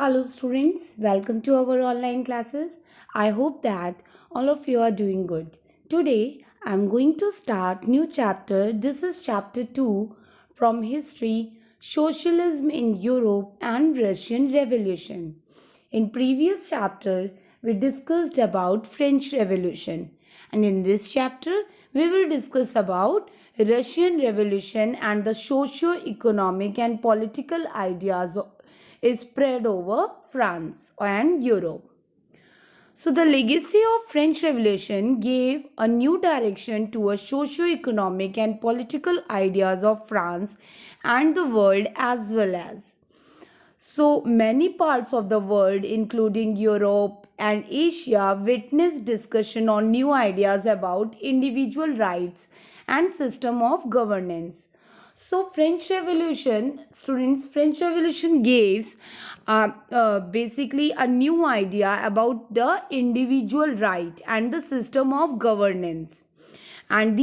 Hello students, welcome to our online classes. I hope that all of you are doing good. Today I am going to start new chapter. This is chapter 2 from history, socialism in Europe and Russian Revolution. In previous chapter we discussed about French Revolution, and in this chapter we will discuss about Russian Revolution and the socio-economic and political ideas is spread over France and Europe. So the legacy of French Revolution gave a new direction to a socio-economic and political ideas of France and the world as well as. So many parts of the world including Europe and Asia witnessed discussion on new ideas about individual rights and system of governance. So French Revolution, students, French Revolution gives basically a new idea about the individual right and the system of governance. And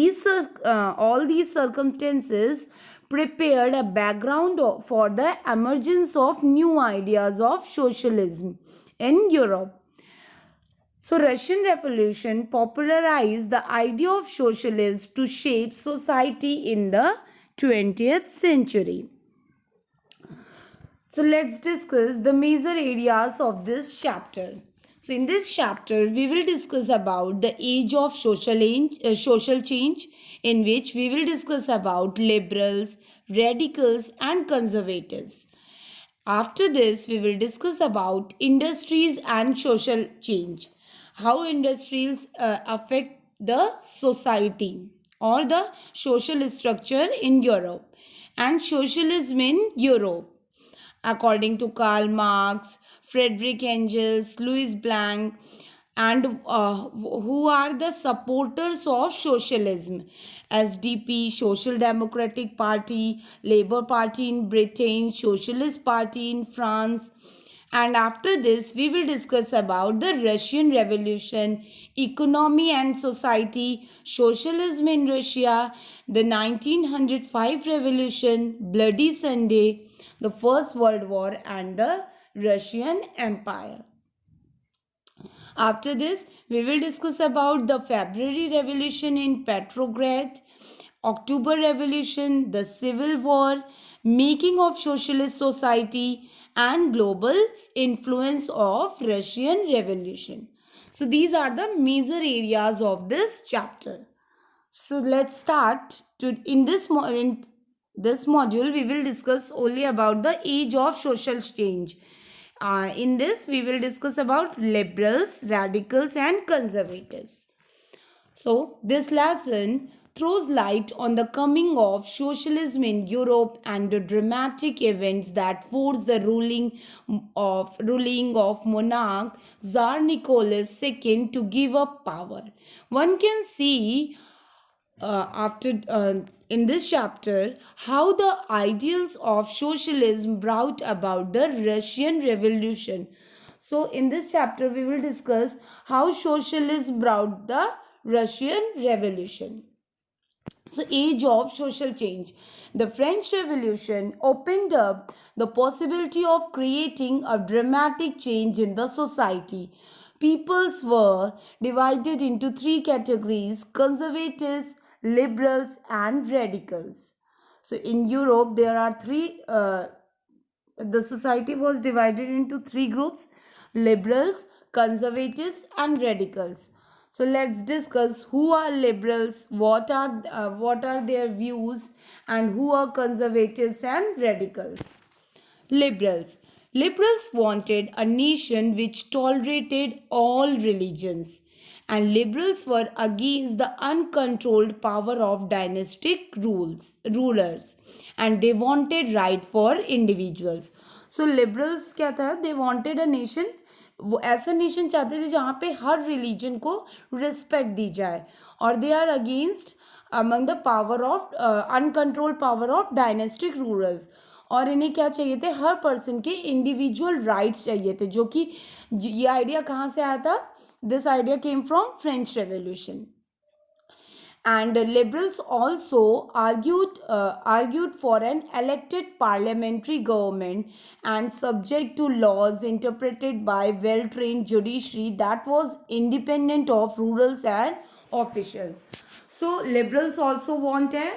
all these circumstances prepared a background for the emergence of new ideas of socialism in Europe. So Russian Revolution popularized the idea of socialism to shape society in the 20th century. So let's discuss the major areas of this chapter. So in this chapter, we will discuss about the age of social change, in which we will discuss about liberals, radicals and conservatives. After this, we will discuss about industries and social change, how industries affect the society or the social structure in Europe, and socialism in Europe according to Karl Marx, Friedrich Engels, Louis Blanc, and who are the supporters of socialism: SDP, Social Democratic Party, Labour Party in Britain, Socialist Party in France. And after this, we will discuss about the Russian Revolution, economy and society, socialism in Russia, the 1905 revolution, Bloody Sunday, the First World War and the Russian Empire. After this, we will discuss about the February Revolution in Petrograd, October Revolution, the Civil War, making of socialist society, and global influence of Russian Revolution. So these are the major areas of this chapter. So let's start. In this module, we will discuss only about the age of social change. In this, we will discuss about liberals, radicals and conservatives. So this lesson throws light on the coming of socialism in Europe and the dramatic events that forced the ruling of monarch Tsar Nicholas II to give up power. One can see after in this chapter how the ideals of socialism brought about the Russian Revolution. So in this chapter we will discuss how socialism brought the Russian Revolution. So age of social change. The French Revolution opened up the possibility of creating a dramatic change in the society. Peoples were divided into three categories: conservatives, liberals and radicals. So in Europe there are the society was divided into three groups: liberals, conservatives and radicals. So let's discuss who are liberals, what are their views, and who are conservatives and radicals. Liberals. Liberals wanted a nation which tolerated all religions, and liberals were against the uncontrolled power of dynastic rulers, and they wanted right for individuals. So liberals क्या था? They wanted a nation, वो ऐसा nation चाहते थे जहाँ पे हर religion को respect दी जाए, और they are against among the power of uncontrolled power of dynastic rulers. और इन्हें क्या चाहिए थे? हर पर्सन के इंडिविजुअल राइट्स चाहिए थे, जो कि ये आइडिया कहाँ से आया था? This idea came from French revolution. And liberals also argued for an elected parliamentary government and subject to laws interpreted by well-trained judiciary that was independent of rulers and officials. So liberals also want an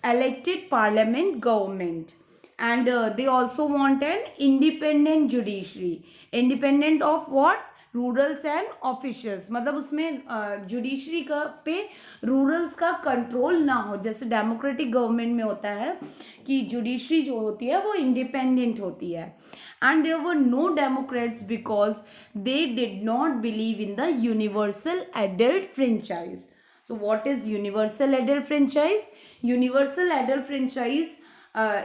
elected parliament government, and they also want an independent judiciary. Independent of what? Rulers and officials, मतलब उसमें judiciary का पे rulers का control ना हो, जैसे democratic government में होता है कि जुडिशरी जो होती है वो इंडिपेंडेंट होती है. And there were no democrats because they did not believe in the universal adult franchise. So what is universal adult franchise? Universal adult franchise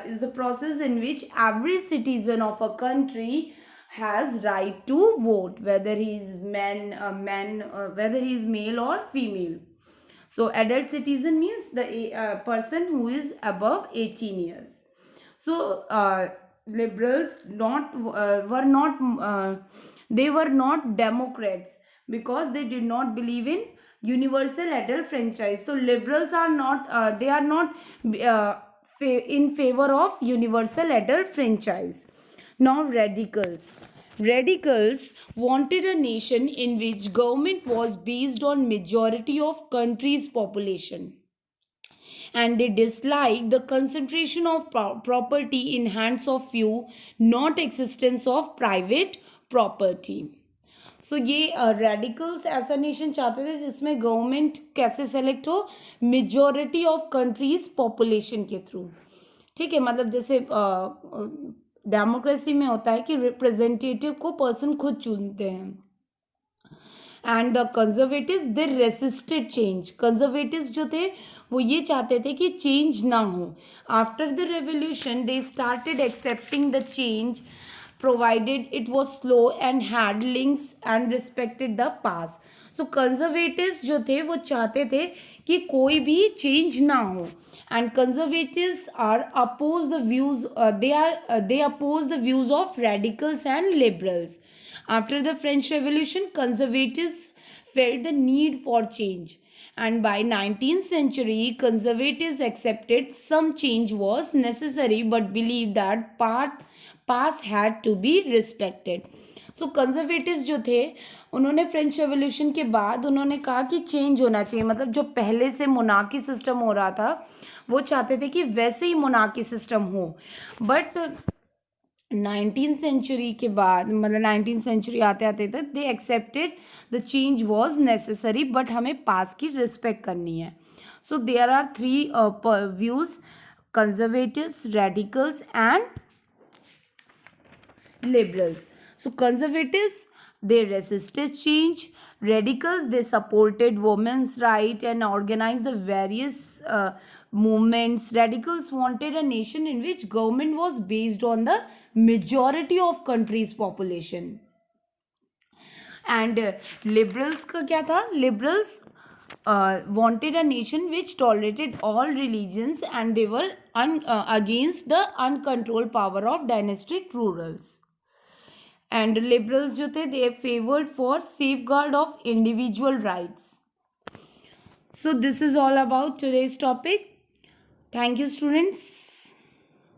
is the process in which every citizen of a country has right to vote, whether he is whether he is male or female. So adult citizen means the person who is above 18 years. So liberals not were not they were not democrats because they did not believe in universal adult franchise. So liberals are not they are not in favor of universal adult franchise. Now radicals wanted a nation in which government was based on majority of country's population, and they disliked the concentration of property in hands of few, not existence of private property. सो ये radicals ऐसा nation चाहते थे जिसमें government कैसे select हो? Majority of countries population के through. ठीक है, मतलब जैसे डेमोक्रेसी में होता है कि रिप्रेजेंटेटिव को पर्सन खुद चुनते हैं. And the conservatives they resisted change. Conservatives जो थे वो ये चाहते थे कि चेंज ना हो. After the revolution they started accepting the change provided it was slow and had links and respected the past. So conservatives जो थे वो चाहते थे कि कोई भी change ना हो, and conservatives are oppose the views they oppose the views of radicals and liberals. After the French Revolution, conservatives felt the need for change, and by 19th century conservatives accepted some change was necessary but believed that past had to be respected. So conservatives जो थे उन्होंने French revolution के बाद उन्होंने कहा कि change होना चाहिए, मतलब जो पहले से मोनार्की सिस्टम हो रहा था वो चाहते थे कि वैसे ही मोनार्की सिस्टम हो. बट 19th सेंचुरी के बाद, मतलब 19th सेंचुरी आते आते तक they accepted the change was necessary, but हमें पास की रिस्पेक्ट करनी है. So there are three views: conservatives, radicals and liberals. So conservatives, they resisted change. Radicals, they supported women's right and organized the various movements. Radicals wanted a nation in which government was based on the majority of country's population. And liberals का क्या था? Liberals wanted a nation which tolerated all religions, and they were against the uncontrolled power of dynastic rulers. And liberals जो थे they favored for safeguard of individual rights. So this is all about today's topic. Thank you, students.